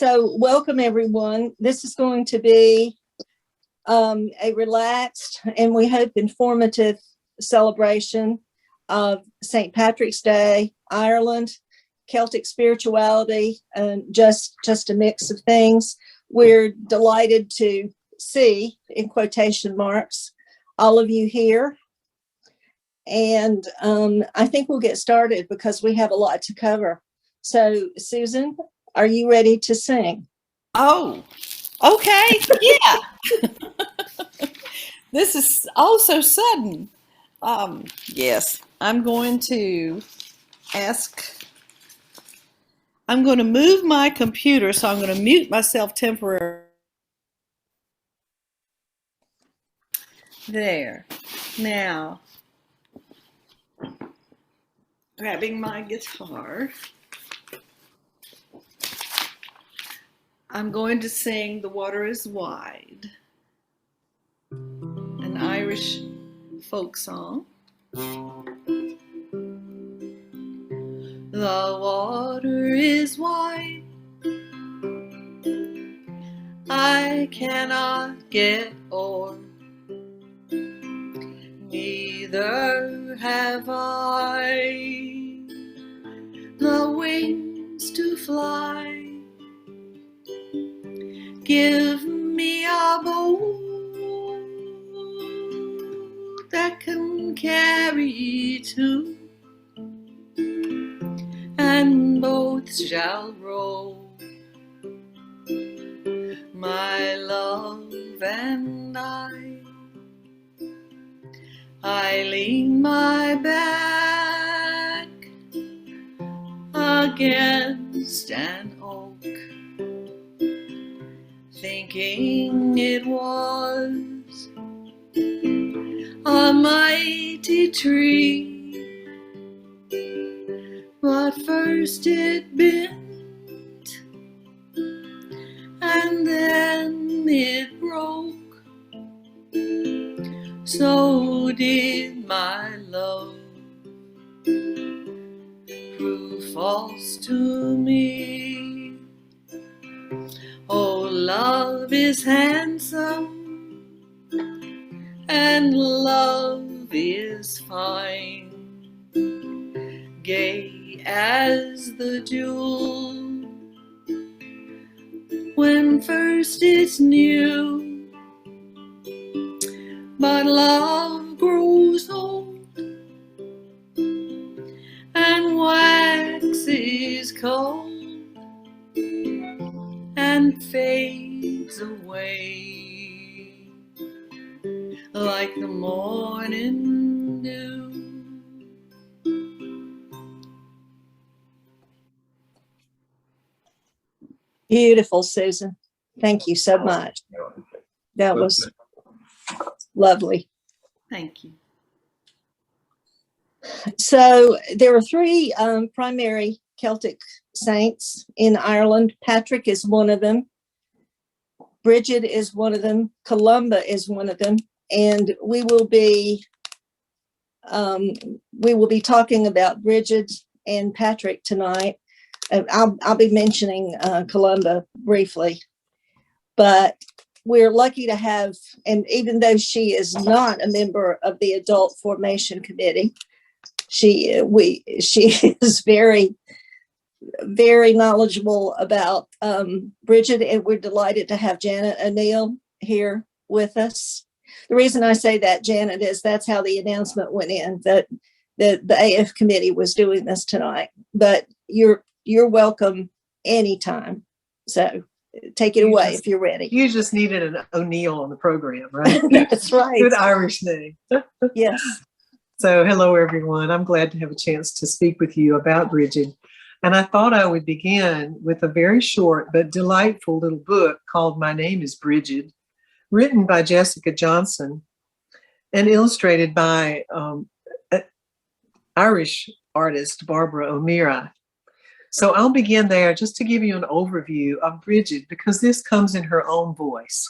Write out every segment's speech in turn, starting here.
So welcome everyone. This is going to be a relaxed and we hope informative celebration of St. Patrick's Day, Ireland, Celtic spirituality, and just a mix of things. We're delighted to see, in quotation marks, all of you here. And I think we'll get started because we have a lot to cover. So, Susan, are you ready to sing? Oh, okay. Yeah. This is all so sudden. Yes, ask, I'm going to move my computer, so I'm going to mute myself temporarily. There. Now, grabbing my guitar. I'm going to sing The Water is Wide, an Irish folk song. The water is wide, I cannot get o'er, neither have I the wings to fly. Give me a boat that can carry two, and both shall row, my love and I. I lean my back against an oak, thinking it was a mighty tree, but first it bent and then it broke. So did my love prove false to me. Oh, love is handsome and love is fine, gay as the jewel when first it's new. But love grows old and waxes cold and fades away like the morning dew. Beautiful, Susan. Thank you so much. That was lovely. Thank you. So there are three primary Celtic saints in Ireland. Patrick is one of them. Brigid is one of them. Columba is one of them. And we will be talking about Brigid and Patrick tonight. I'll be mentioning Columba briefly, but we're lucky to have, and even though she is not a member of the Adult Formation Committee, she is very, very knowledgeable about Brigid, and we're delighted to have Janet O'Neill here with us. The reason I say that, Janet, is that's how the announcement went in, that the AF committee was doing this tonight. But you're welcome anytime. So take it away if you're ready. You just needed an O'Neill on the program, right? That's right. Good Irish name. Yes. So hello, everyone. I'm glad to have a chance to speak with you about Brigid. And I thought I would begin with a very short but delightful little book called My Name is Brigid, written by Jessica Johnson and illustrated by Irish artist Barbara O'Meara. So I'll begin there just to give you an overview of Brigid, because this comes in her own voice.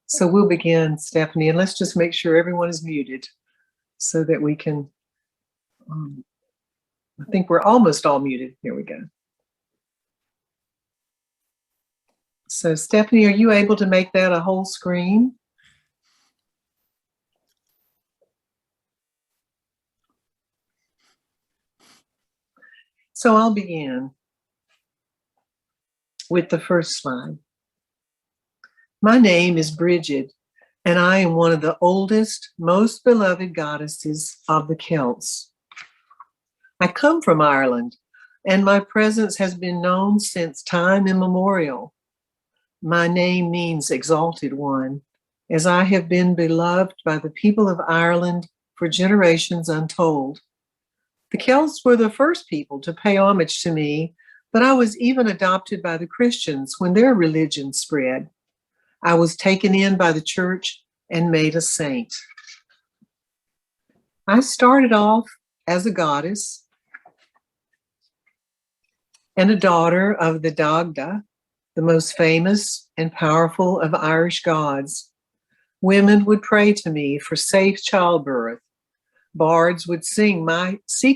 So we'll begin, Stephanie, and let's just make sure everyone is muted so that we can, I think we're almost all muted. Here we go. So Stephanie, are you able to make that a whole screen? So I'll begin with the first slide. My name is Brigid, and I am one of the oldest, most beloved goddesses of the Celts. I come from Ireland, and my presence has been known since time immemorial. My name means exalted one, as I have been beloved by the people of Ireland for generations untold. The Celts were the first people to pay homage to me, but I was even adopted by the Christians when their religion spread. I was taken in by the church and made a saint. I started off as a goddess and a daughter of the Dagda, the most famous and powerful of Irish gods. Women would pray to me for safe childbirth. Bards would seek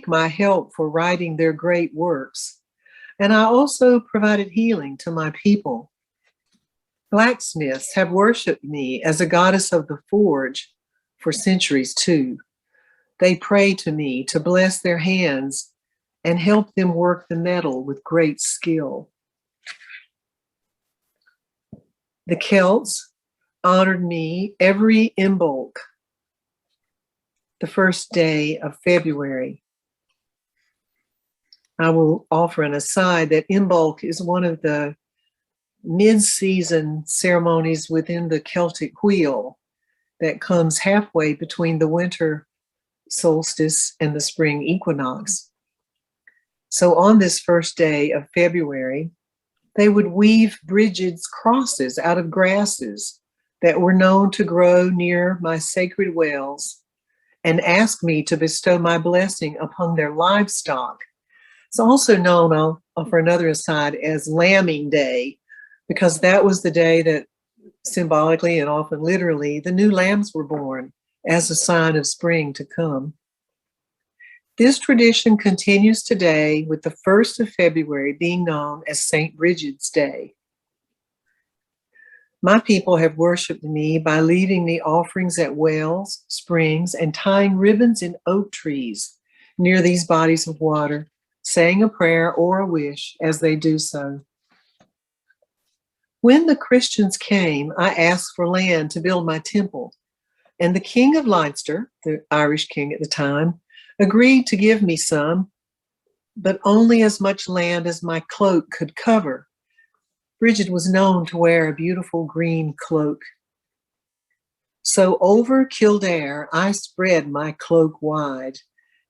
my help for writing their great works. And I also provided healing to my people. Blacksmiths have worshiped me as a goddess of the forge for centuries too. They pray to me to bless their hands and help them work the metal with great skill. The Celts honored me every Imbolc, the first day of February. I will offer an aside that Imbolc is one of the mid-season ceremonies within the Celtic wheel that comes halfway between the winter solstice and the spring equinox. So on this first day of February, they would weave Brigid's crosses out of grasses that were known to grow near my sacred wells and ask me to bestow my blessing upon their livestock. It's also known, I'll offer another aside, as Lambing Day, because that was the day that symbolically and often literally the new lambs were born as a sign of spring to come. This tradition continues today with the 1st of February being known as St. Brigid's Day. My people have worshiped me by leaving me offerings at wells, springs, and tying ribbons in oak trees near these bodies of water, saying a prayer or a wish as they do so. When the Christians came, I asked for land to build my temple, and the King of Leinster, the Irish king at the time, agreed to give me some, but only as much land as my cloak could cover. Brigid was known to wear a beautiful green cloak. So over Kildare, I spread my cloak wide,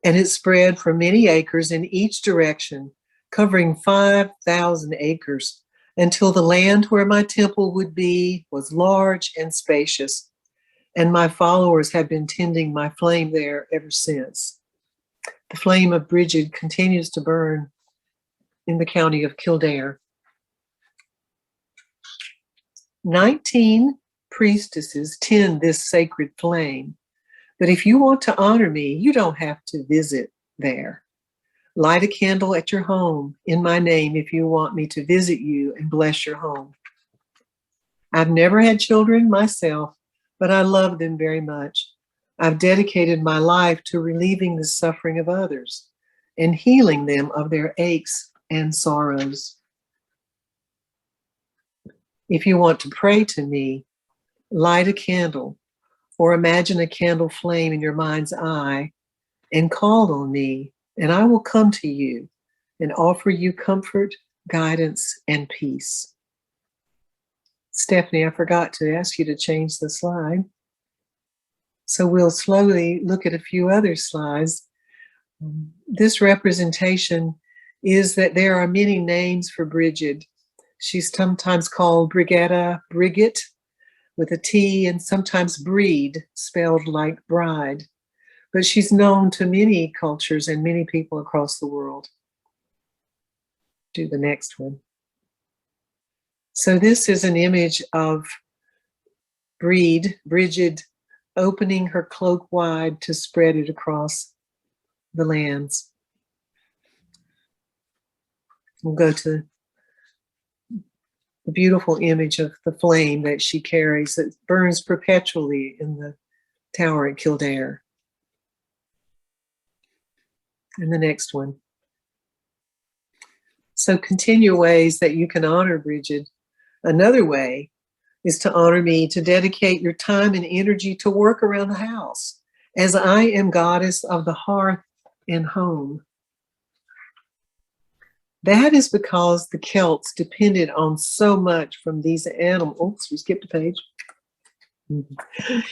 and it spread for many acres in each direction, covering 5,000 acres, until the land where my temple would be was large and spacious, and my followers have been tending my flame there ever since. The flame of Brigid continues to burn in the county of Kildare. 19 priestesses tend this sacred flame, but if you want to honor me, you don't have to visit there. Light a candle at your home in my name if you want me to visit you and bless your home. I've never had children myself, but I love them very much. I've dedicated my life to relieving the suffering of others and healing them of their aches and sorrows. If you want to pray to me, light a candle or imagine a candle flame in your mind's eye and call on me, and I will come to you and offer you comfort, guidance, and peace. Stephanie, I forgot to ask you to change the slide. So we'll slowly look at a few other slides. This representation is that there are many names for Brigid. She's sometimes called Brigetta, Brigid, with a T, and sometimes Breed, spelled like bride. But she's known to many cultures and many people across the world. Do the next one. So this is an image of Brigid, opening her cloak wide to spread it across the lands. We'll go to the beautiful image of the flame that she carries that burns perpetually in the tower at Kildare. And the next one. So continue ways that you can honor Brigid. Another way is to honor me, to dedicate your time and energy to work around the house, as I am goddess of the hearth and home. That is because the Celts depended on so much from these animals. Oops, we skipped a page.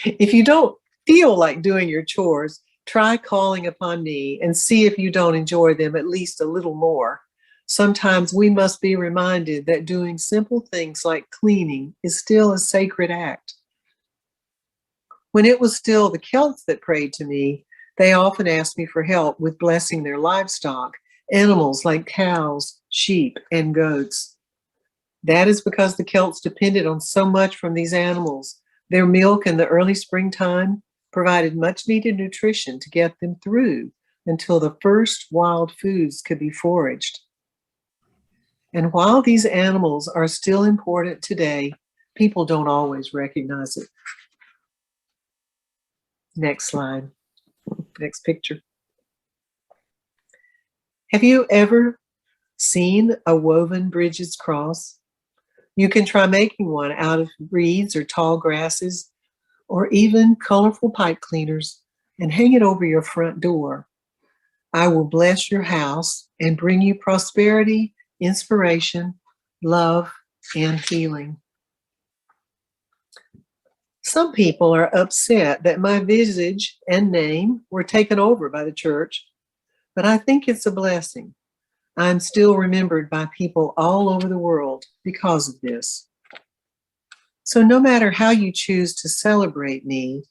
If you don't feel like doing your chores, try calling upon me and see if you don't enjoy them at least a little more. Sometimes we must be reminded that doing simple things like cleaning is still a sacred act. When it was still the Celts that prayed to me, they often asked me for help with blessing their livestock, animals like cows, sheep, and goats. That is because the Celts depended on so much from these animals. Their milk in the early springtime provided much needed nutrition to get them through until the first wild foods could be foraged. And while these animals are still important today, people don't always recognize it. Next slide. Next picture. Have you ever seen a woven Brigid's cross? You can try making one out of reeds or tall grasses or even colorful pipe cleaners and hang it over your front door. I will bless your house and bring you prosperity, inspiration, love, and healing. Some people are upset that my visage and name were taken over by the church, but I think it's a blessing. I'm still remembered by people all over the world because of this. So no matter how you choose to celebrate me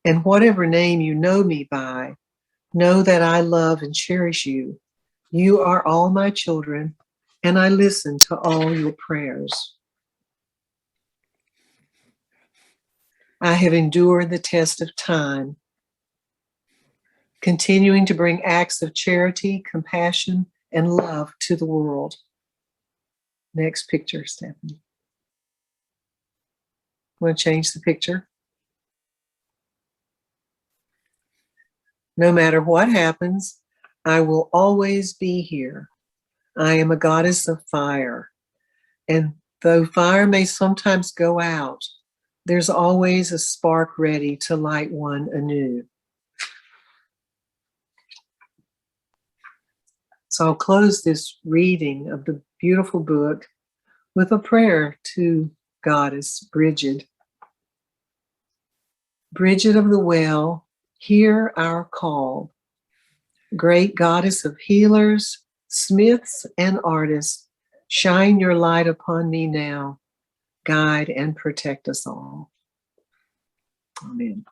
and whatever name you know me by, know that I love and cherish you. You are all my children, and I listen to all your prayers. I have endured the test of time, continuing to bring acts of charity, compassion, and love to the world. Next picture, Stephanie. Want to change the picture? No matter what happens, I will always be here. I am a goddess of fire, and though fire may sometimes go out, there's always a spark ready to light one anew. So I'll close this reading of the beautiful book with a prayer to Goddess Brigid. Brigid of the Well, hear our call. Great Goddess of healers, smiths, and artists, shine your light upon me now. Guide and protect us all. Amen.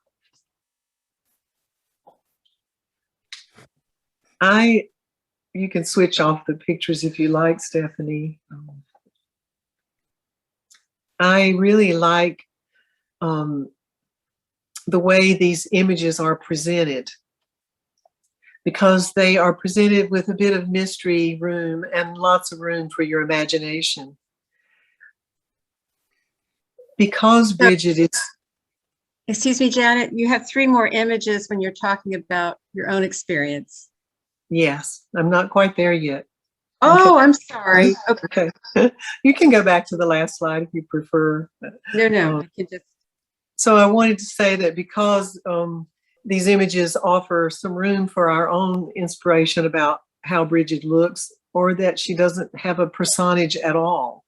You can switch off the pictures if you like, Stephanie. I really like the way these images are presented, because they are presented with a bit of mystery room and lots of room for your imagination. Because Brigid is... Excuse me, Janet, you have 3 more images when you're talking about your own experience. Yes, I'm not quite there yet. Oh, Okay. I'm sorry. Okay. Okay. You can go back to the last slide if you prefer. No, I can just... So I wanted to say that because these images offer some room for our own inspiration about how Brigid looks, or that she doesn't have a personage at all.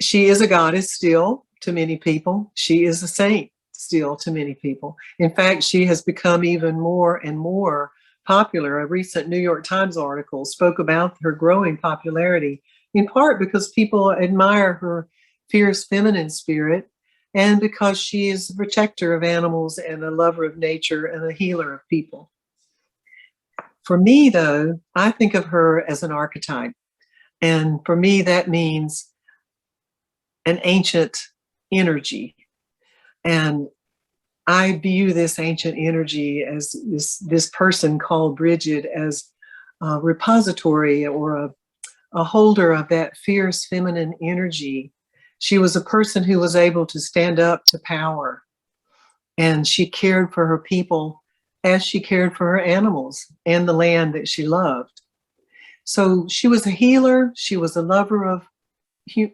She is a goddess still to many people. She is a saint still to many people. In fact, she has become even more and more popular. A recent New York Times article spoke about her growing popularity, in part because people admire her fierce feminine spirit, and because she is a protector of animals and a lover of nature and a healer of people. For me, though, I think of her as an archetype. And for me, that means an ancient energy. And I view this ancient energy as this person called Brigid as a repository or a holder of that fierce feminine energy. She was a person who was able to stand up to power, and she cared for her people as she cared for her animals and the land that she loved. So she was a healer. She was a lover of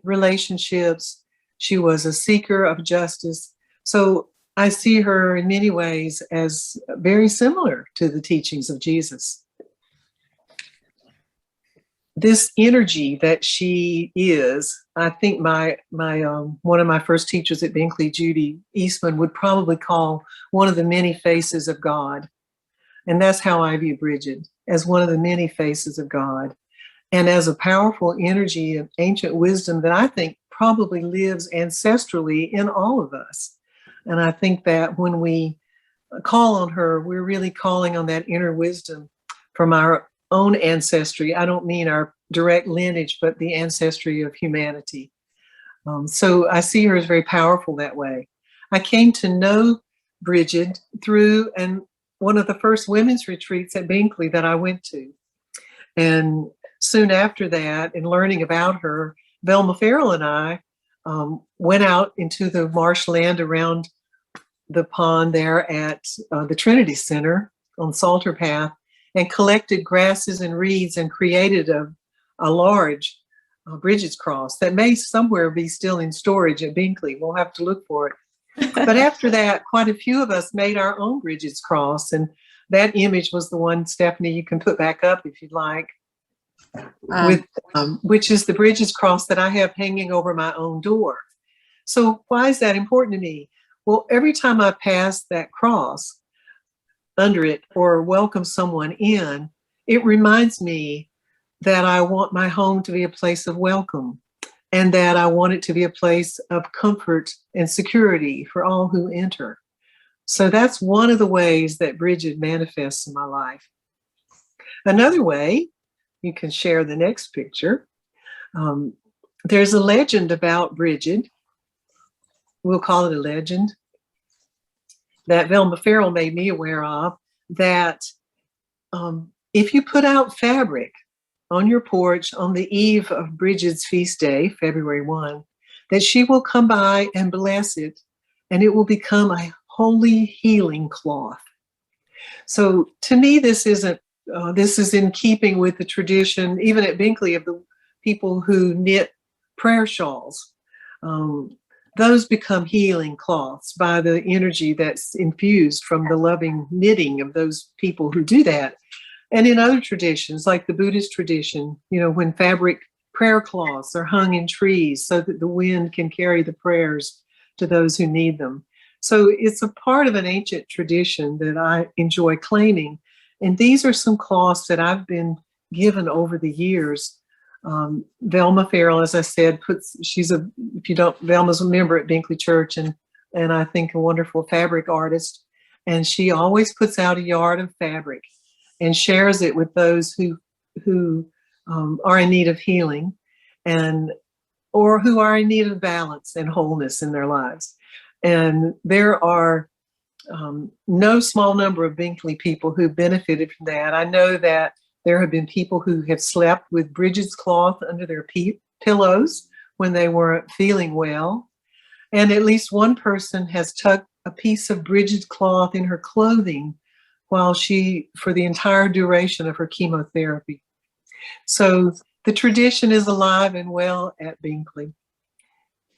relationships. She was a seeker of justice. So I see her in many ways as very similar to the teachings of Jesus. This energy that she is, I think my one of my first teachers at Binkley, Judy Eastman, would probably call one of the many faces of God. And that's how I view Brigid, as one of the many faces of God, and as a powerful energy of ancient wisdom that I think probably lives ancestrally in all of us. And I think that when we call on her, we're really calling on that inner wisdom from our own ancestry. I don't mean our direct lineage, but the ancestry of humanity. So I see her as very powerful that way. I came to know Brigid through one of the first women's retreats at Binkley that I went to. And soon after that, in learning about her, Velma Farrell and I went out into the marshland around the pond there at the Trinity Center on Salter Path, and collected grasses and reeds and created a large Brigid's cross that may somewhere be still in storage at Binkley. We'll have to look for it. But after that, quite a few of us made our own Brigid's cross, and that image was the one, Stephanie, you can put back up if you'd like, which is the Brigid's cross that I have hanging over my own door. So why is that important to me? Well, every time I pass that cross under it or welcome someone in, it reminds me that I want my home to be a place of welcome, and that I want it to be a place of comfort and security for all who enter. So that's one of the ways that Brigid manifests in my life. Another way, you can share the next picture. There's a legend about Brigid. We'll call it a legend that Velma Farrell made me aware of, that if you put out fabric on your porch on the eve of Brigid's feast day, February 1, that she will come by and bless it, and it will become a holy healing cloth. So to me, this is in keeping with the tradition, even at Binkley, of the people who knit prayer shawls. Those become healing cloths by the energy that's infused from the loving knitting of those people who do that. And in other traditions, like the Buddhist tradition, when fabric prayer cloths are hung in trees so that the wind can carry the prayers to those who need them. So it's a part of an ancient tradition that I enjoy claiming. And these are some cloths that I've been given over the years. Velma Farrell, as I said, Velma's a member at Binkley Church, and I think a wonderful fabric artist. And she always puts out a yard of fabric and shares it with those who are in need of healing, or who are in need of balance and wholeness in their lives. And there are no small number of Binkley people who benefited from that. I know that there have been people who have slept with Brigid's cloth under their pillows when they weren't feeling well. And at least one person has tucked a piece of Brigid's cloth in her clothing for the entire duration of her chemotherapy. So the tradition is alive and well at Binkley.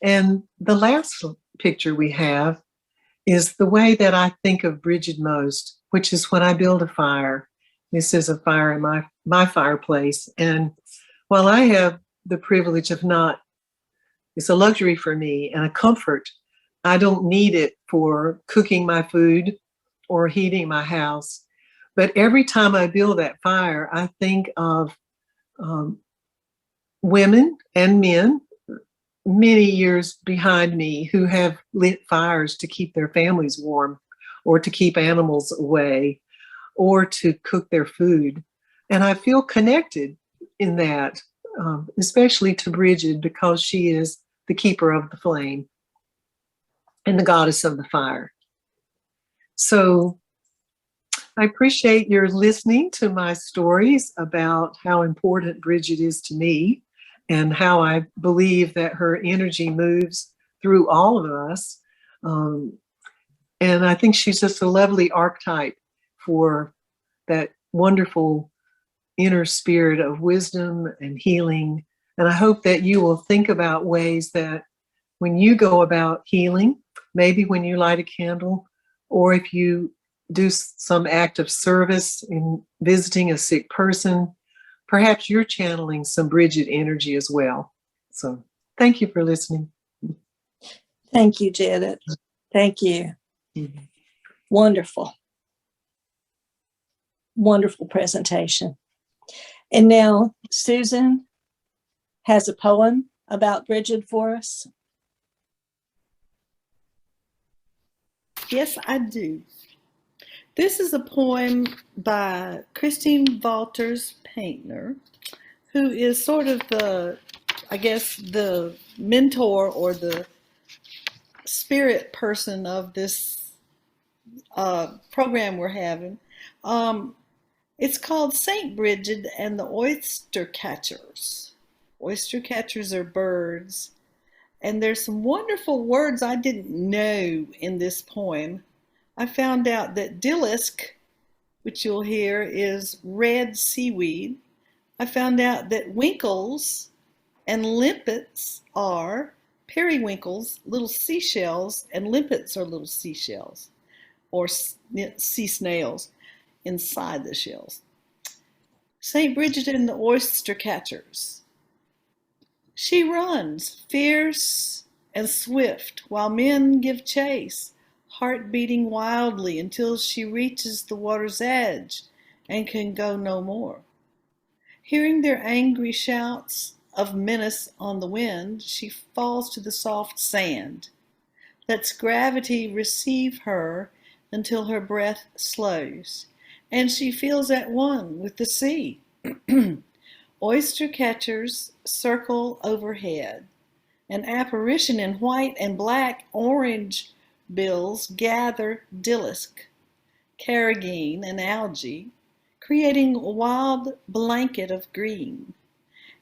And the last picture we have is the way that I think of Brigid most, which is when I build a fire. This is a fire in my fireplace. And while I have the privilege of it's a luxury for me and a comfort, I don't need it for cooking my food or heating my house. But every time I build that fire, I think of women and men many years behind me who have lit fires to keep their families warm, or to keep animals away, or to cook their food. And I feel connected in that, especially to Brigid, because she is the keeper of the flame and the goddess of the fire. So I appreciate your listening to my stories about how important Brigid is to me and how I believe that her energy moves through all of us. Um, and I think she's just a lovely archetype for that wonderful inner spirit of wisdom and healing. And I hope that you will think about ways that when you go about healing, maybe when you light a candle, or if you do some act of service in visiting a sick person, perhaps you're channeling some Brigid energy as well. So thank you for listening. Thank you, Janet. Thank you. Mhm. Wonderful. Wonderful presentation. And now Susan has a poem about Brigid for us. Yes, I do. This is a poem by Christine Walters Paintner, who is sort of the, I guess, the mentor or the spirit person of this program we're having. It's called Saint Brigid and the Oyster Catchers. Oyster catchers are birds, and there's some wonderful words I didn't know in this poem. I found out that dillisk, which you'll hear, is red seaweed. I found out that winkles and limpets are periwinkles, little seashells, and limpets are little seashells or sea snails inside the shells. St. Brigid and the Oyster Catchers. She runs, fierce and swift, while men give chase, heart beating wildly until she reaches the water's edge and can go no more. Hearing their angry shouts of menace on the wind, she falls to the soft sand, lets gravity receive her until her breath slows, and she feels at one with the sea. Oyster catchers circle overhead. An apparition in white and black orange bills gather dillisk, carrageen, and algae, creating a wild blanket of green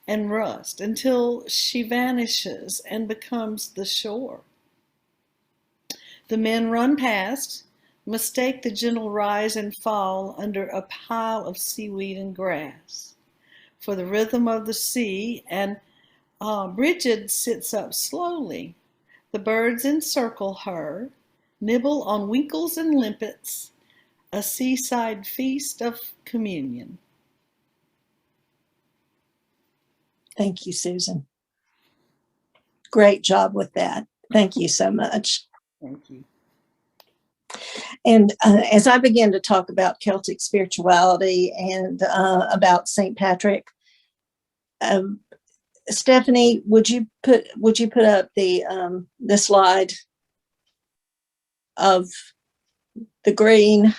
and rust until she vanishes and becomes the shore. The men run past, mistake the gentle rise and fall under a pile of seaweed and grass for the rhythm of the sea, and Brigid sits up slowly. The birds encircle her, nibble on winkles and limpets, a seaside feast of communion. Thank you, Susan. Great job with that. Thank you so much. Thank you. And as I began to talk about Celtic spirituality and about St. Patrick, Stephanie, would you put up the slide of the green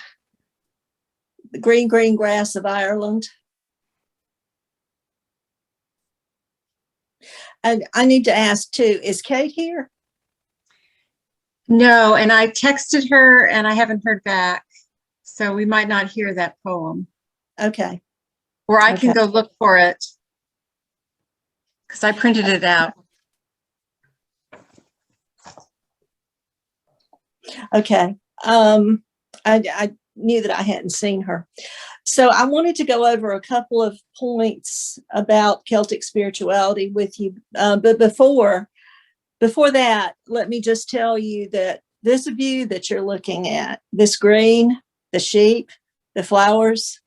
grass of Ireland? And I need to ask too, is Kate here? No, and I texted her and I haven't heard back. So we might not hear that poem. Okay. Or I can Okay. go look for it because I printed it out. Okay. I knew that I hadn't seen her. So I wanted to go over a couple of points about Celtic spirituality with you. But before that, let me just tell you that this view that you're looking at, this green, the sheep, the flowers,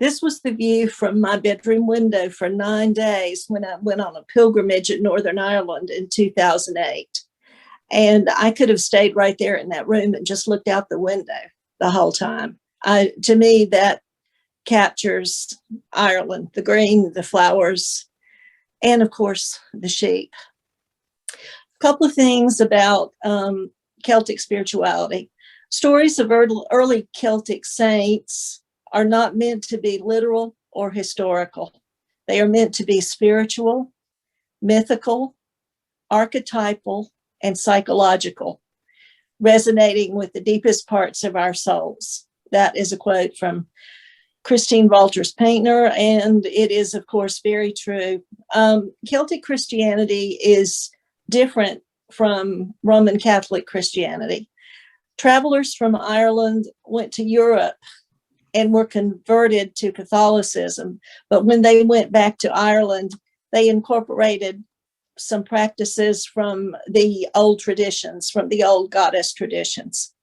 this was the view from my bedroom window for 9 days when I went on a pilgrimage at Northern Ireland in 2008. And I could have stayed right there in that room and just looked out the window the whole time. To me, that captures Ireland, the green, the flowers, and of course, the sheep. A couple of things about Celtic spirituality. Stories of early Celtic saints are not meant to be literal or historical. They are meant to be spiritual, mythical, archetypal, and psychological, resonating with the deepest parts of our souls. That is a quote from Christine Walters Painter, and it is, of course, very true. Celtic Christianity is different from Roman Catholic Christianity. Travelers from Ireland went to Europe and were converted to Catholicism, but when they went back to Ireland, they incorporated some practices from the old traditions, from the old goddess traditions.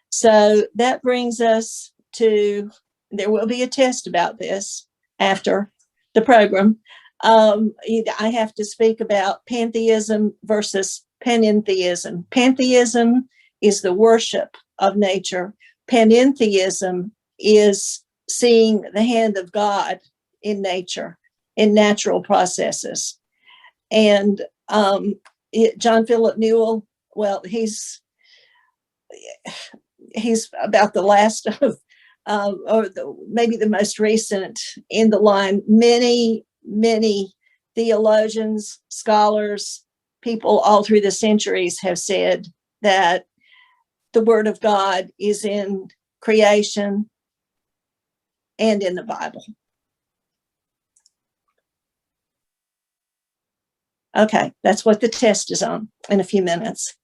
So that brings us to, there will be a test about this after the program. I have to speak about pantheism versus panentheism. Pantheism is the worship of nature. Panentheism is seeing the hand of God in nature, in natural processes. And John Philip Newell, well, he's about the last of, maybe the most recent in the line. Many theologians, scholars, people all through the centuries have said that the Word of God is in creation and in the Bible. Okay, that's what the test is on in a few minutes.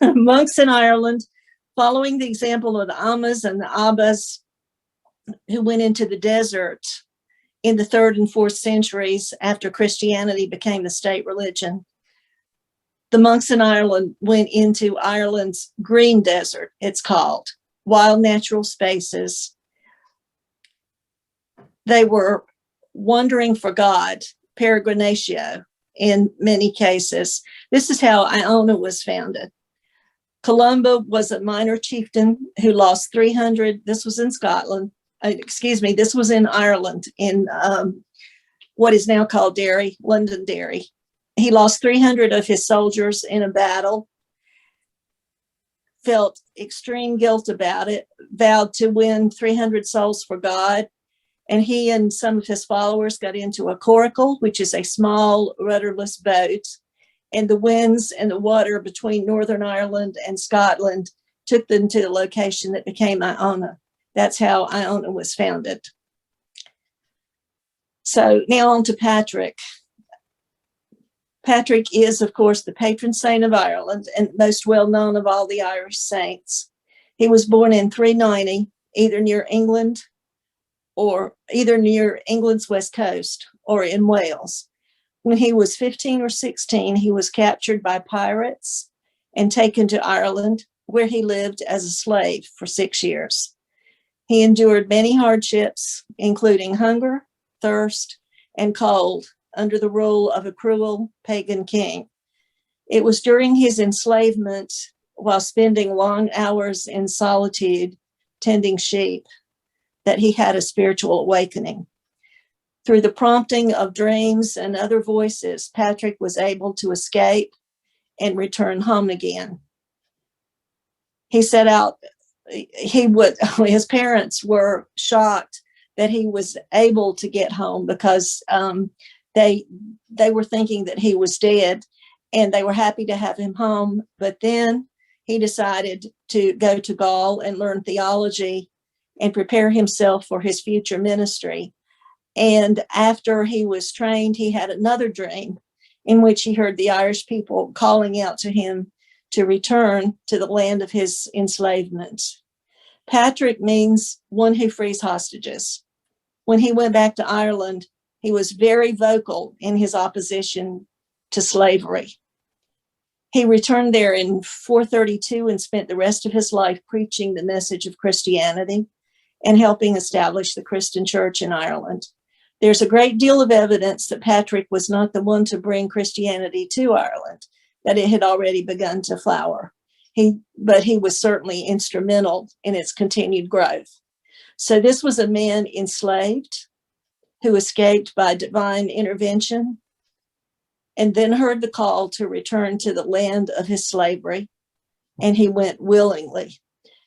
Monks in Ireland, following the example of the Ammas and the Abbas, who went into the desert in the 3rd and 4th centuries after Christianity became the state religion. The monks in Ireland went into Ireland's green desert, it's called, wild natural spaces. They were wandering for God, peregrinatio in many cases. This is how Iona was founded. Columba was a minor chieftain who lost 300, this was in Scotland, this was in Ireland, in what is now called Derry, Londonderry. He lost 300 of his soldiers in a battle, felt extreme guilt about it, vowed to win 300 souls for God, and he and some of his followers got into a coracle, which is a small rudderless boat, and the winds and the water between Northern Ireland and Scotland took them to the location that became Iona. That's how Iona was founded. So now on to Patrick. Patrick is, of course, the patron saint of Ireland and most well known of all the Irish saints. He was born in 390, either near England's west coast or in Wales. When he was 15 or 16, he was captured by pirates and taken to Ireland, where he lived as a slave for 6 years. He endured many hardships, including hunger, thirst, and cold under the rule of a cruel pagan king. It was during his enslavement, while spending long hours in solitude tending sheep, that he had a spiritual awakening. Through the prompting of dreams and other voices, Patrick was able to escape and return home again. He set out, his parents were shocked that he was able to get home because they were thinking that he was dead, and they were happy to have him home. But then he decided to go to Gaul and learn theology and prepare himself for his future ministry. And after he was trained, he had another dream in which he heard the Irish people calling out to him to return to the land of his enslavement. Patrick means one who frees hostages. When he went back to Ireland, he was very vocal in his opposition to slavery. He returned there in 432 and spent the rest of his life preaching the message of Christianity and helping establish the Christian church in Ireland. There's a great deal of evidence that Patrick was not the one to bring Christianity to Ireland, that it had already begun to flower. But he was certainly instrumental in its continued growth. So this was a man enslaved who escaped by divine intervention and then heard the call to return to the land of his slavery, and he went willingly.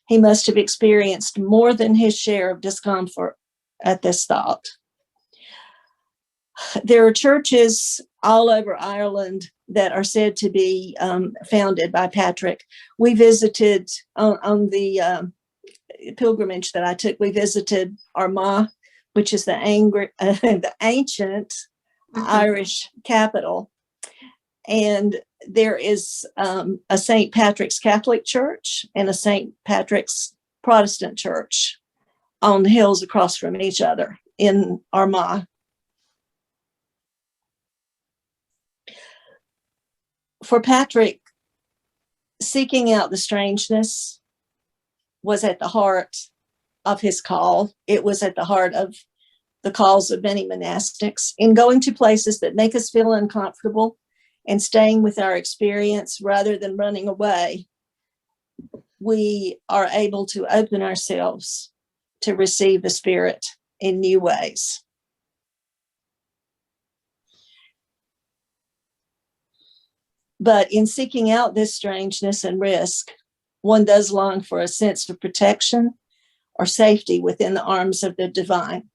He must have experienced more than his share of discomfort at this thought. There are churches all over Ireland that are said to be founded by Patrick. We visited on the pilgrimage that I took, we visited Armagh, which is the the ancient Irish capital. And there is a St. Patrick's Catholic Church and a St. Patrick's Protestant Church on the hills across from each other in Armagh. For Patrick, seeking out the strangeness was at the heart of his call. It was at the heart of the calls of many monastics, in going to places that make us feel uncomfortable and staying with our experience rather than running away. We are able to open ourselves to receive the Spirit in new ways. But in seeking out this strangeness and risk, one does long for a sense of protection or safety within the arms of the divine.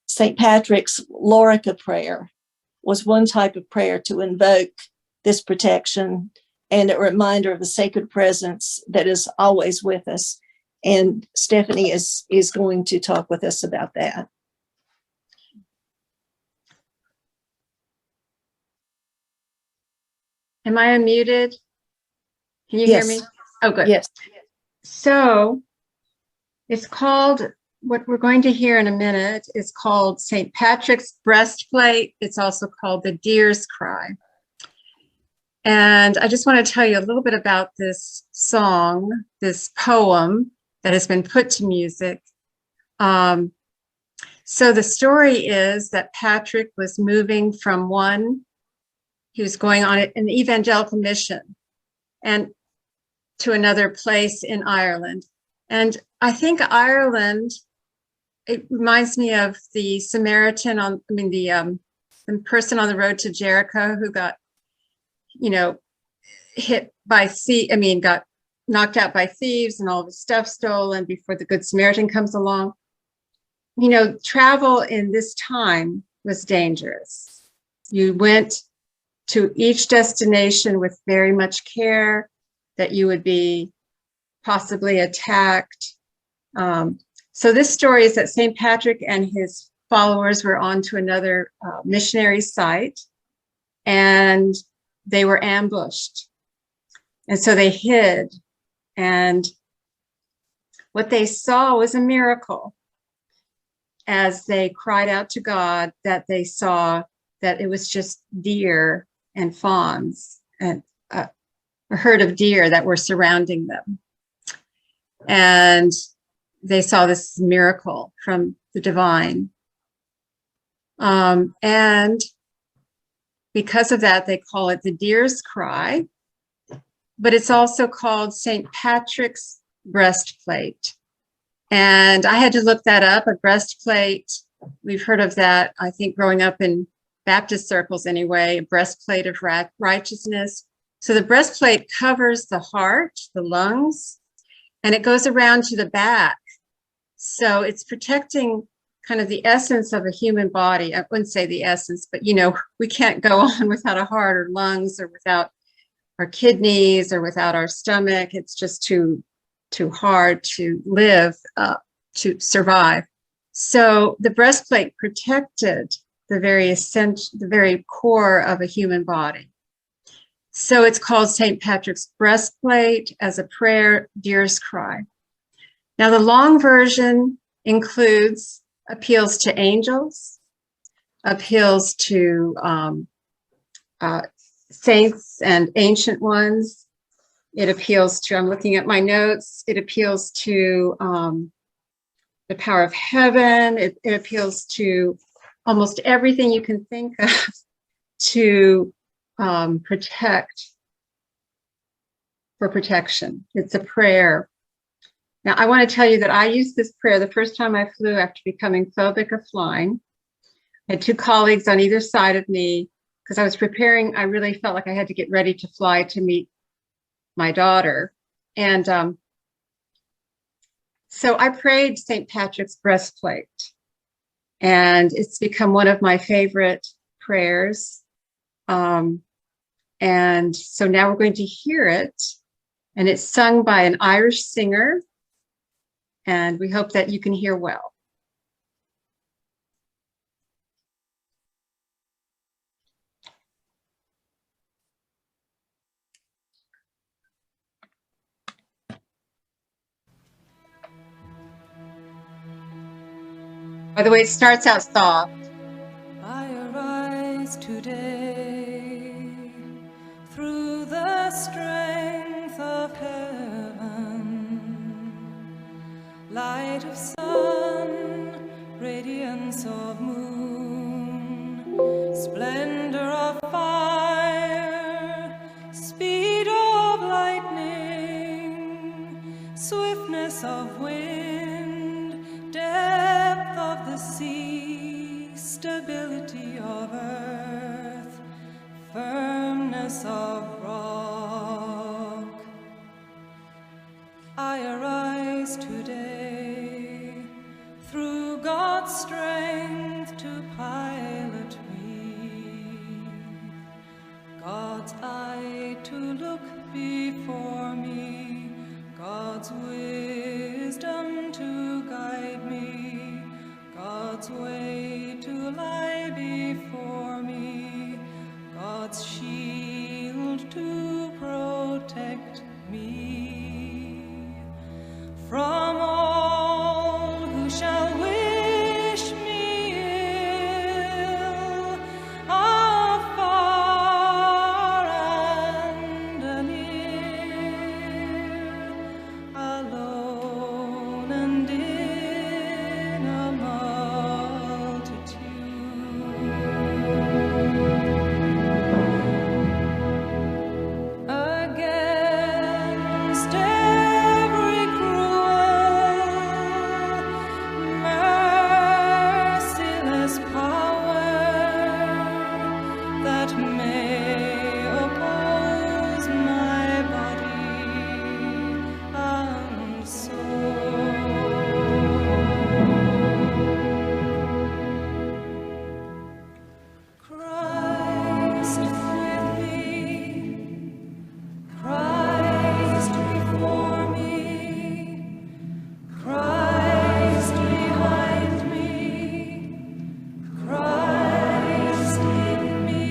St. Patrick's Lorica prayer was one type of prayer to invoke this protection and a reminder of the sacred presence that is always with us. And Stephanie is going to talk with us about that. Am I unmuted? Can you Yes. hear me? Oh, good. Yes. So it's called, what we're going to hear in a minute is called St. Patrick's Breastplate. It's also called the Deer's Cry. And I just want to tell you a little bit about this song, this poem that has been put to music. So the story is that Patrick was moving from he was going on an evangelical mission and to another place in Ireland. And I think Ireland, it reminds me of the Samaritan the person on the road to Jericho who got, hit by got knocked out by thieves and all of his stuff stolen before the Good Samaritan comes along. Travel in this time was dangerous. You went to each destination with very much care that you would be possibly attacked. So this story is that St. Patrick and his followers were on to another missionary site, and they were ambushed. And so they hid, and what they saw was a miracle. As they cried out to God, that they saw that it was just deer and fawns and a herd of deer that were surrounding them. And they saw this miracle from the divine. And because of that, they call it the Deer's Cry, but it's also called St. Patrick's Breastplate. And I had to look that up, a breastplate. We've heard of that, I think, growing up in Baptist circles anyway, a breastplate of righteousness. So the breastplate covers the heart, the lungs, and it goes around to the back. So it's protecting kind of the essence of a human body. I wouldn't say the essence, but we can't go on without a heart or lungs or without our kidneys or without our stomach. It's just too hard to live, to survive. So the breastplate protected the very core of a human body. So it's called St. Patrick's Breastplate as a prayer, Deer's Cry. Now the long version includes appeals to angels, appeals to saints and ancient ones. It appeals to, I'm looking at my notes, it appeals to the power of heaven. It appeals to almost everything you can think of to protect, for protection. It's a prayer. Now, I want to tell you that I used this prayer the first time I flew after becoming phobic of flying. I had two colleagues on either side of me because I was preparing. I really felt like I had to get ready to fly to meet my daughter. And so I prayed St. Patrick's Breastplate. And it's become one of my favorite prayers. And so now we're going to hear it. And it's sung by an Irish singer and we hope that you can hear well. By the way, it starts out soft. I arise today through the strength of heaven, light of sun, radiance of moon, splendor of fire, speed of lightning, swiftness of wind, depth of the sea, stability of earth, firmness of rock. I arise today through God's strength to pilot me, God's eye to look before me, God's wisdom to guide me, God's way to lie before me, God's shield to protect me from all who shall wish me ill, afar and near, alone and in a multitude. Against every cruel, merciless power that may oppose my body and soul. Christ with me, Christ before me, Christ behind me, Christ in me,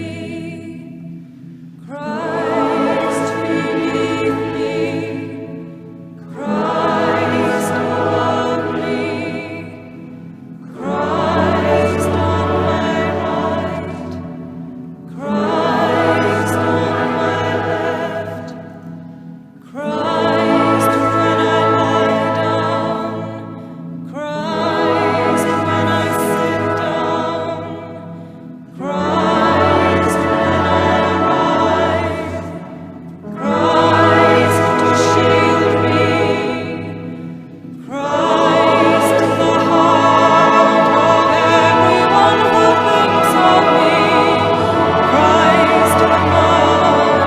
Christ beneath me, Christ above me, Christ on my right, Christ on my left, Christ when I lie down, Christ when I sit down, Christ when I rise, Christ to shield me, Christ the heart of everyone who thinks of me, Christ the mouth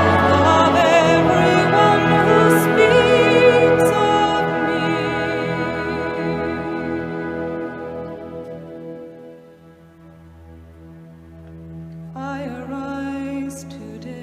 of everyone who speaks of me. I arise today.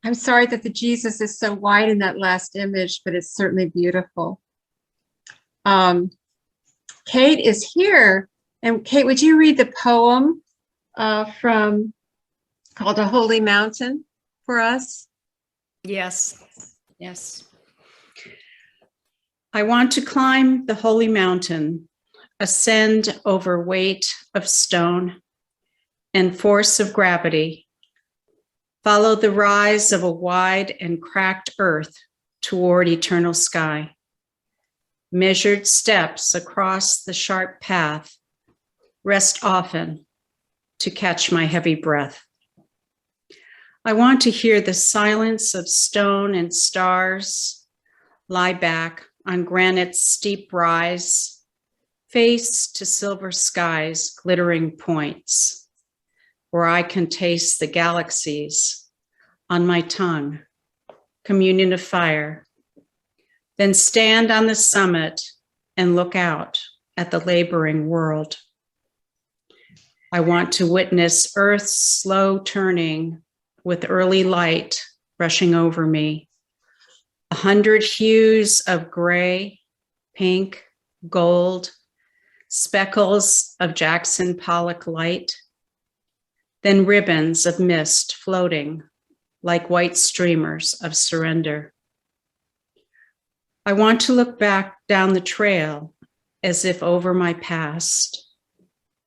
I'm sorry that the Jesus is so white in that last image, but it's certainly beautiful. Kate is here. And Kate, would you read the poem from called A Holy Mountain for us? Yes, yes. I want to climb the holy mountain, ascend over weight of stone and force of gravity, follow the rise of a wide and cracked earth toward eternal sky, measured steps across the sharp path, rest often to catch my heavy breath. I want to hear the silence of stone and stars, lie back on granite's steep rise, face to silver skies, glittering points, where I can taste the galaxies on my tongue, communion of fire, then stand on the summit and look out at the laboring world. I want to witness Earth's slow turning with early light rushing over me. 100 hues of gray, pink, gold, speckles of Jackson Pollock light, then ribbons of mist floating like white streamers of surrender. I want to look back down the trail as if over my past,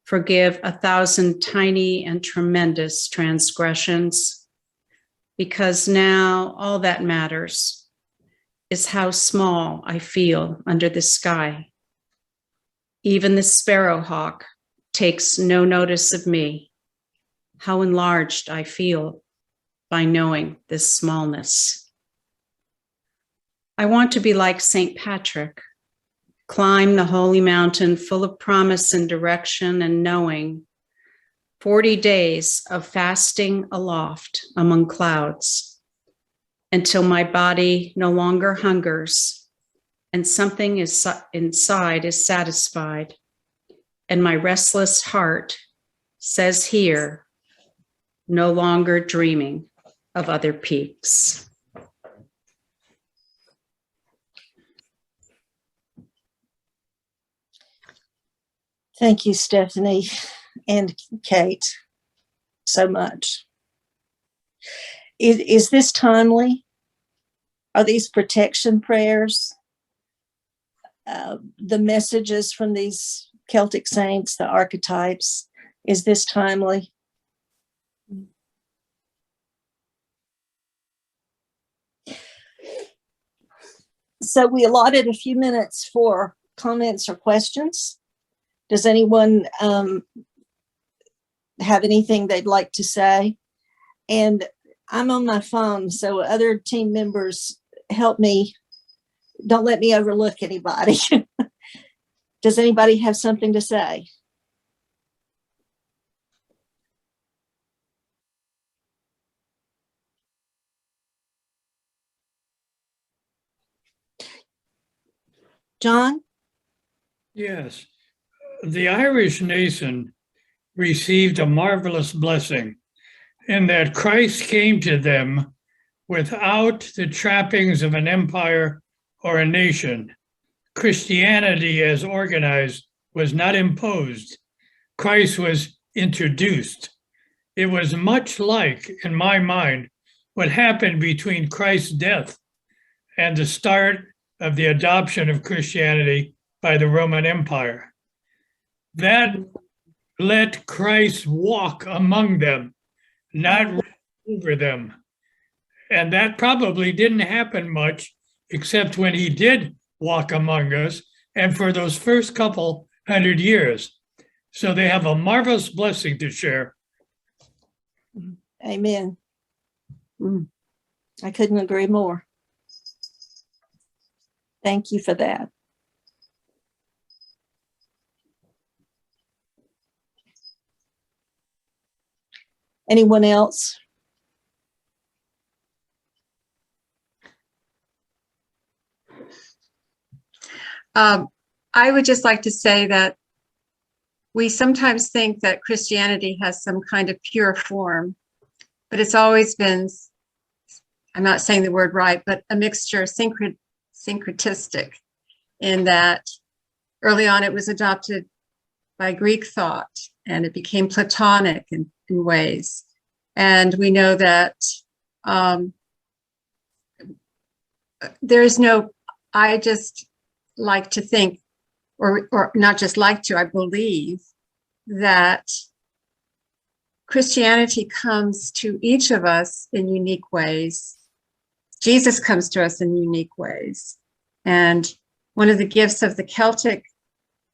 forgive 1,000 tiny and tremendous transgressions, because now all that matters is how small I feel under the sky. Even the sparrowhawk takes no notice of me, how enlarged I feel by knowing this smallness. I want to be like St. Patrick, climb the holy mountain full of promise and direction and knowing, 40 days of fasting aloft among clouds, until my body no longer hungers and something inside is satisfied, and my restless heart says here, no longer dreaming of other peaks. Thank you, Stephanie and Kate, so much. Is this timely? Are these protection prayers? The messages from these Celtic saints, the archetypes, is this timely? So we allotted a few minutes for comments or questions. Does anyone have anything they'd like to say? And I'm on my phone, so other team members help me. Don't let me overlook anybody. Does anybody have something to say? John? Yes. The Irish nation received a marvelous blessing in that Christ came to them without the trappings of an empire or a nation. Christianity as organized was not imposed. Christ was introduced. It was much like, in my mind, what happened between Christ's death and the start of the adoption of Christianity by the Roman Empire. That let Christ walk among them, not run over them. And that probably didn't happen much, except when he did walk among us, and for those first couple 100 years. So they have a marvelous blessing to share. Amen. I couldn't agree more. Thank you for that. Anyone else? I would just like to say that we sometimes think that Christianity has some kind of pure form, but it's always been, I'm not saying the word right, but a mixture, syncretistic, in that early on it was adopted by Greek thought and it became Platonic in ways. And we know that there is no, I just like to think, or not just like to, I believe that Christianity comes to each of us in unique ways. Jesus comes to us in unique ways. And one of the gifts of the Celtic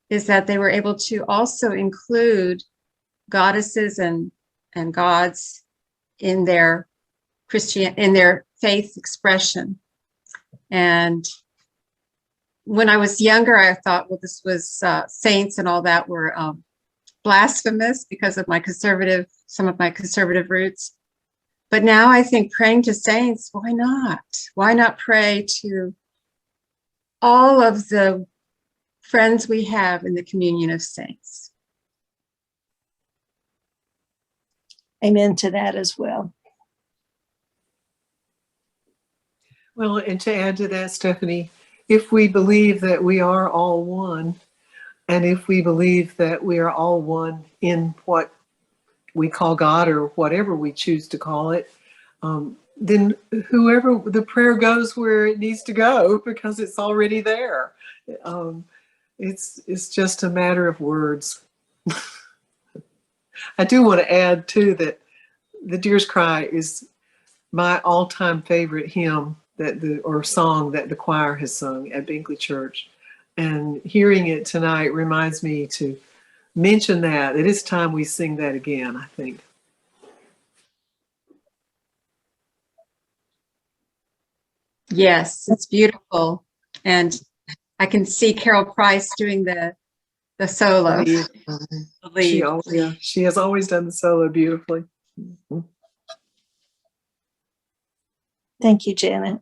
is that they were able to also include goddesses and gods in their faith expression. And when I was younger, I thought, well, this was saints and all that were blasphemous because of some of my conservative roots. But now I think praying to saints, why not? Why not pray to all of the friends we have in the communion of saints? Amen to that as well. Well, and to add to that, Stephanie, if we believe that we are all one, and if we believe that we are all one in what we call God or whatever we choose to call it, then whoever the prayer goes where it needs to go because it's already there. It's just a matter of words. I do want to add too that the Deer's Cry is my all-time favorite hymn or song that the choir has sung at Binkley Church, and hearing it tonight reminds me to mention that it is time we sing that again, I think. Yes, it's beautiful. And I can see Carol Price doing the solo. The lead. She has always done the solo beautifully. Thank you, Janet.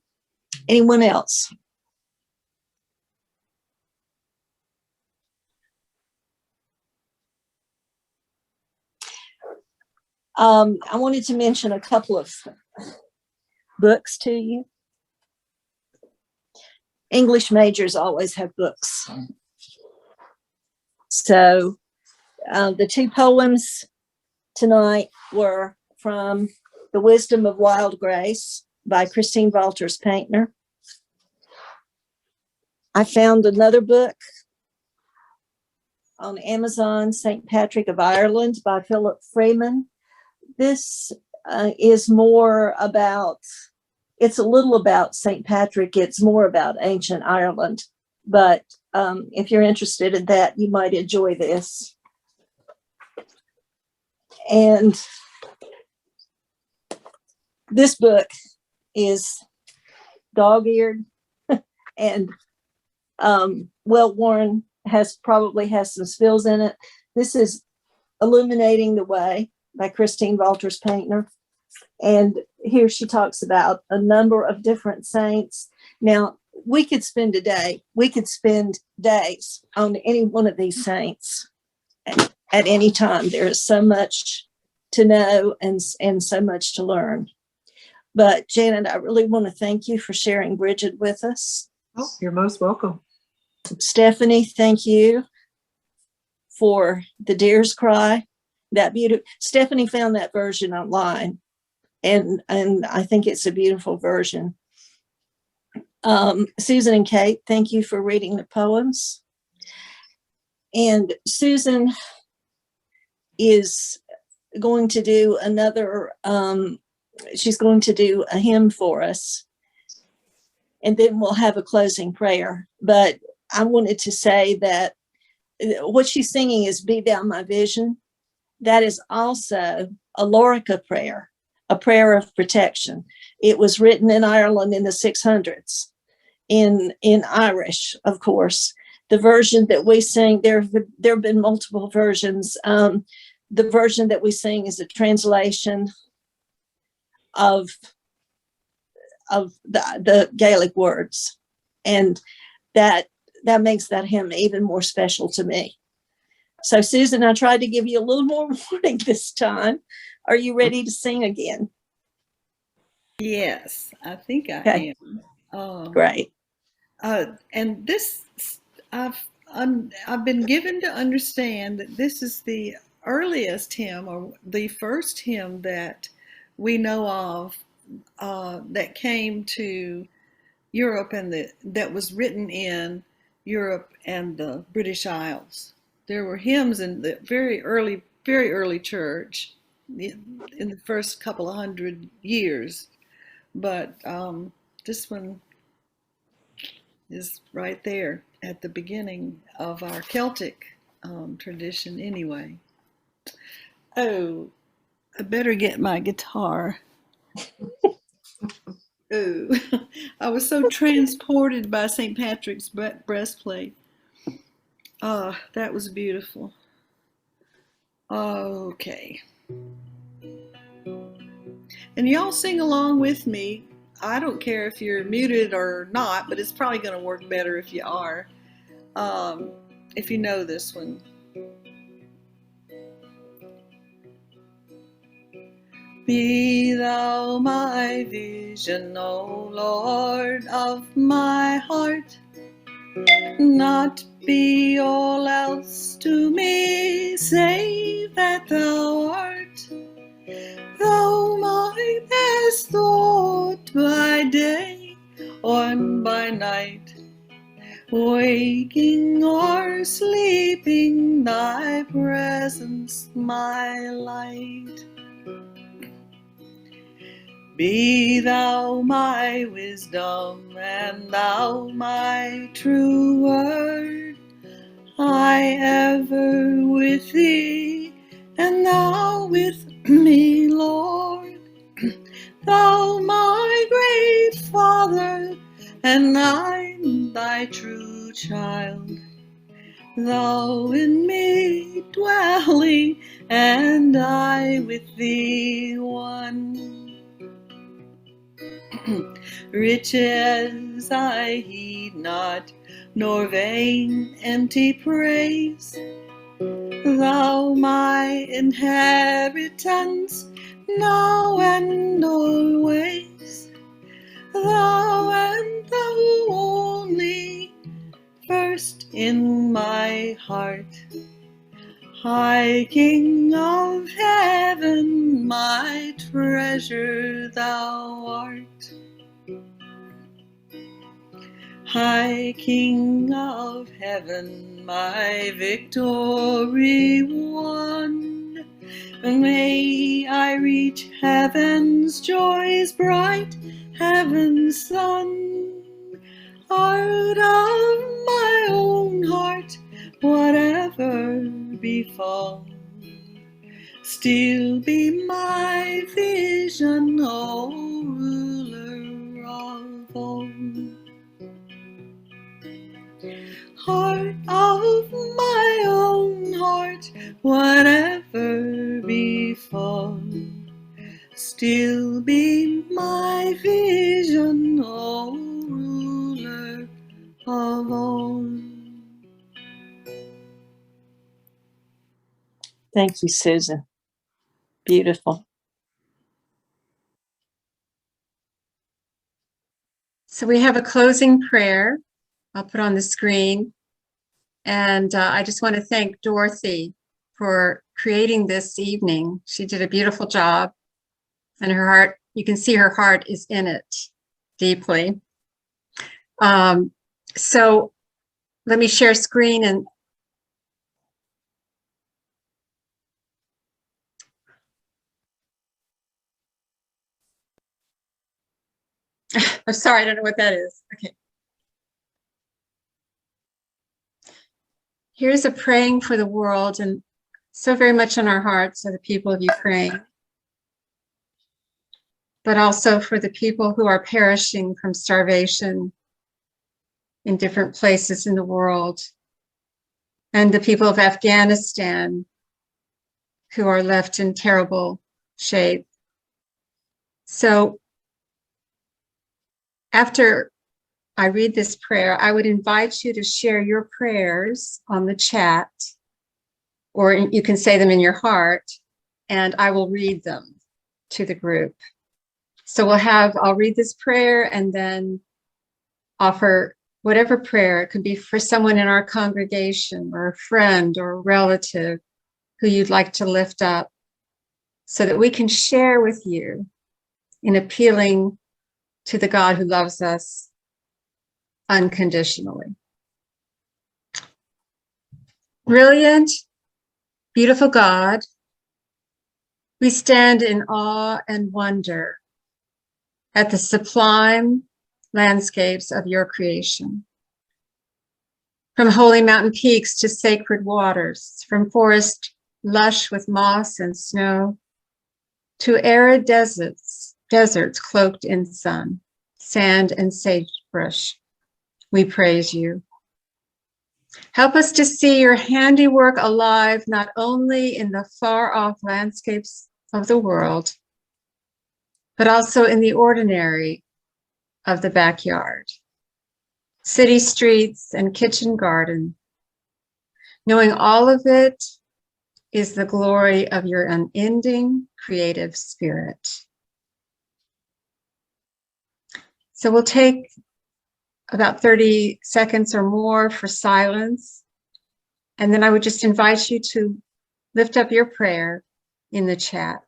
Anyone else? I wanted to mention a couple of books to you. English majors always have books. So the two poems tonight were from The Wisdom of Wild Grace by Christine Walters Paintner. I found another book on Amazon, St. Patrick of Ireland by Philip Freeman. This is more about, it's a little about St. Patrick. It's more about ancient Ireland. But if you're interested in that, you might enjoy this. And this book is dog-eared and well-worn, probably has some spills in it. This is Illuminating the Way by Christine Walters Paintner. And here she talks about a number of different saints. Now, we could spend days on any one of these saints at any time. There is so much to know and so much to learn. But Janet, I really want to thank you for sharing Brigid with us. Oh, you're most welcome. Stephanie, thank you for The Deer's Cry. That beautiful. Stephanie found that version online, and I think it's a beautiful version. Susan and Kate, thank you for reading the poems. And Susan is going to do another, she's going to do a hymn for us, and then we'll have a closing prayer. But I wanted to say that what she's singing is Be Thou My Vision. That is also a Lorica prayer, a prayer of protection. It was written in Ireland in the 600s, in Irish, of course. The version that we sing, there have been multiple versions. The version that we sing is a translation of the Gaelic words, and that makes that hymn even more special to me. So, Susan, I tried to give you a little more warning this time. Are you ready to sing again? Yes, I think I Okay. am. Great. And this, I've been given to understand that this is the earliest hymn, or the first hymn that we know of that came to Europe, and that was written in Europe and the British Isles. There were hymns in the very early church in the first couple of hundred years, but this one is right there at the beginning of our Celtic tradition anyway. Oh, I better get my guitar. Oh, I was so transported by St. Patrick's breastplate. That was beautiful. Okay. And y'all sing along with me. I don't care if you're muted or not, but it's probably going to work better if you are. If you know this one. Be thou my vision, O Lord of my heart, not be all else to me, save that thou art. Thou my best thought by day or by night, waking or sleeping, thy presence my light. Be thou my wisdom, and thou my true word, I ever with thee, and thou with me, Lord. Thou my great Father, and I thy true child, thou in me dwelling, and I with thee one. Riches I heed not, nor vain empty praise. Thou my inheritance, now and always. Thou and thou only, first in my heart. High King of heaven, my treasure thou art. High King of heaven, my victory won. May I reach heaven's joys bright, heaven's sun. Heart of my own heart, whatever befall, still be my vision, O ruler of all. Heart of my own heart, whatever befall, still be my vision, O ruler of all. Thank you, Susan. Beautiful. So we have a closing prayer. I'll put on the screen. And I just want to thank Dorothy for creating this evening. She did a beautiful job, and her heart, you can see her heart is in it deeply. So let me share screen and I'm sorry, I don't know what that is. Okay. Here's a praying for the world, and so very much on our hearts are the people of Ukraine, but also for the people who are perishing from starvation in different places in the world, and the people of Afghanistan who are left in terrible shape. So after I read this prayer, I would invite you to share your prayers on the chat, or you can say them in your heart, and I will read them to the group. So I'll read this prayer and then offer whatever prayer. It could be for someone in our congregation or a friend or a relative who you'd like to lift up, so that we can share with you in appealing to the God who loves us unconditionally. Brilliant, beautiful God, we stand in awe and wonder at the sublime landscapes of your creation. From holy mountain peaks to sacred waters, from forest lush with moss and snow, to arid deserts cloaked in sun, sand, and sagebrush. We praise you. Help us to see your handiwork alive, not only in the far-off landscapes of the world, but also in the ordinary of the backyard, city streets, and kitchen garden. Knowing all of it is the glory of your unending creative spirit. So we'll take about 30 seconds or more for silence. And then I would just invite you to lift up your prayer in the chat.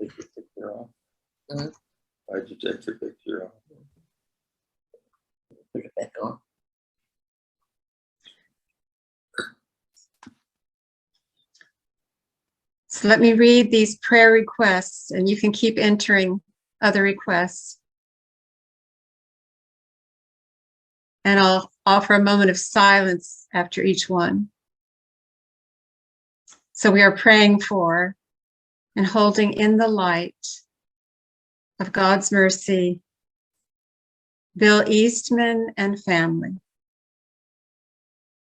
Take your picture off. Why'd you take your picture off? Put it back on. So let me read these prayer requests, and you can keep entering other requests. And I'll offer a moment of silence after each one. So we are praying for and holding in the light of God's mercy, Bill Eastman and family.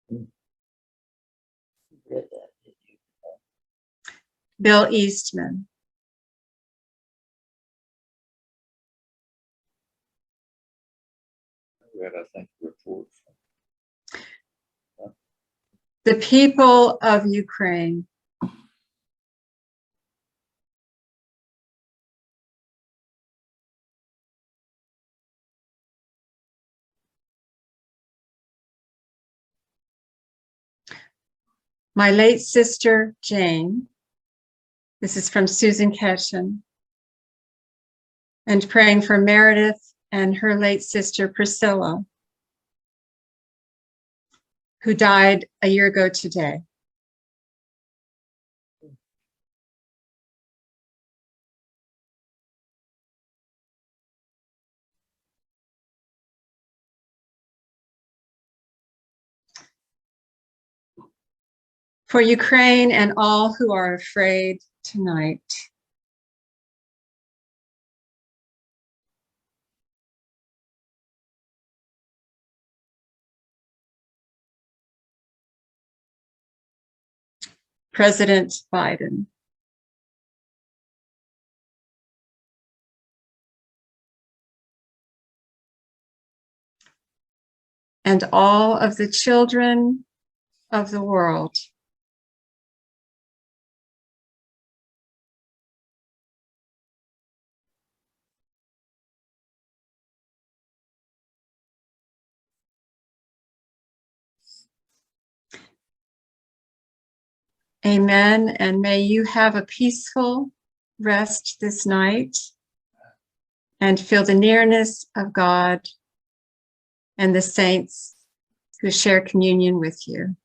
Read that, did you? Bill Eastman, I read, I think, the report. the people of Ukraine, my late sister, Jane. This is from Susan Ketchen. And praying for Meredith and her late sister, Priscilla, who died a year ago today. For Ukraine and all who are afraid tonight. President Biden. And all of the children of the world. Amen. And may you have a peaceful rest this night and feel the nearness of God and the saints who share communion with you.